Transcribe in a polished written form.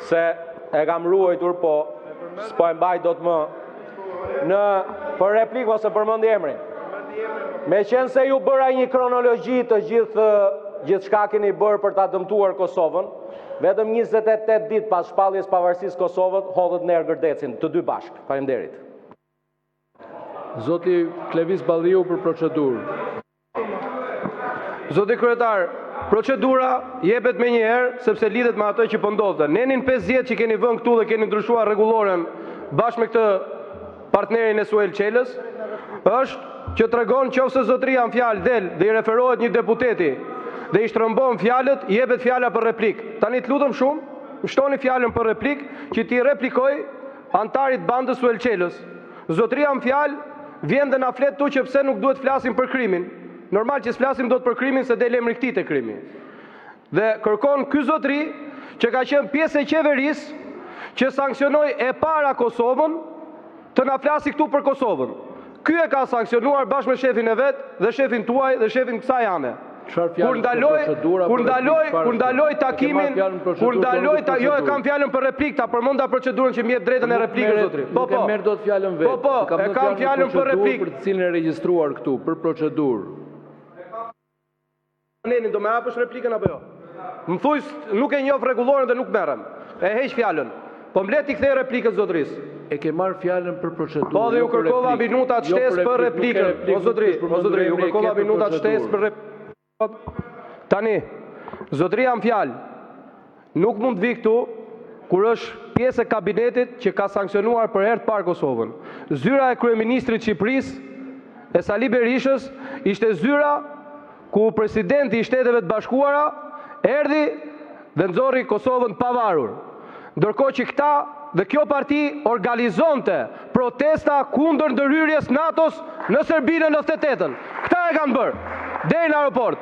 se e kam ruajtur, po s'po e mbaj do të më për replikë ose përmendi emrin. Me qenë se ju bëra një kronologji të gjithë shka keni bërë për ta dëmtuar Kosovën, vetëm 28 ditë pas shpalljes pavarësisë Kosovës hodhët në Ergërdecin, të dy bashkë. Faleminderit. Zoti Klevis Balliu për procedurë. Zoti kryetar, procedura jepet me njëherë sepse lidhet me ato që po ndodhte. Nenin 50 që keni vënë këtu dhe keni ndryshuar rregulloren bashkë me këtë partnerin e Suel Qelës, është që tregon nëse zotëria në fjalë del dhe i referohet një deputeti dhe i shtrëmbon fjalët, i jepet fjala për replik. Tani të lutem shumë, më shtoni fjalën për replik që ti replikoj antarit bandës Suel Qelës. Zotëria në fjalë vjen dhe na flet tu që pse nuk duhet flasim për krimin. Normal që s'flasim dot për krimin se del emri këtij te krimi. Dhe kërkon ky zotëri që ka qenë pjesë e qeverisë që sankcionoi e para Kosovën të na flasi këtu për Kosovën. Ky e ka sankcionuar bashkë me shefin e vet dhe shefin tuaj dhe shefin kësaj ane. Kur ndaloj takimin, jo e kam fjalën për replik, ta përmenda procedurën që më jep drejtën e replikës zotëri. Nuk e merr dot fjalën vet. E kam fjalën për replik për të cilën e regjistruar këtu për procedurë. Nenin, do me hapësh replikën apo jo? Më thuj, nuk e njoh rregulloren dhe nuk merrem. E heq fjalën. Po mblet i kthej replikën zotërisë. E ke marr fjalën për procedurën. Po dhe ju kërkova minuta shtesë për replikën. O zotëri, ju kërkova minuta shtesë për replikën. Tani, zotëria në fjalë nuk mund të vi këtu kur është pjesë e kabinetit që ka sankcionuar për herë të parë Kosovën. Zyra e kryeministrit të Shqipërisë e Sali Berishës ishte zyra ku presidenti i Shteteve të Bashkuara erdhi dhe nxorri Kosovën pavarur. Ndërkohë që këta dhe kjo parti organizonte protesta kundër ndërhyrjes NATO-s në Serbinë në 98-ën. Këta e kanë bërë deri në aeroport.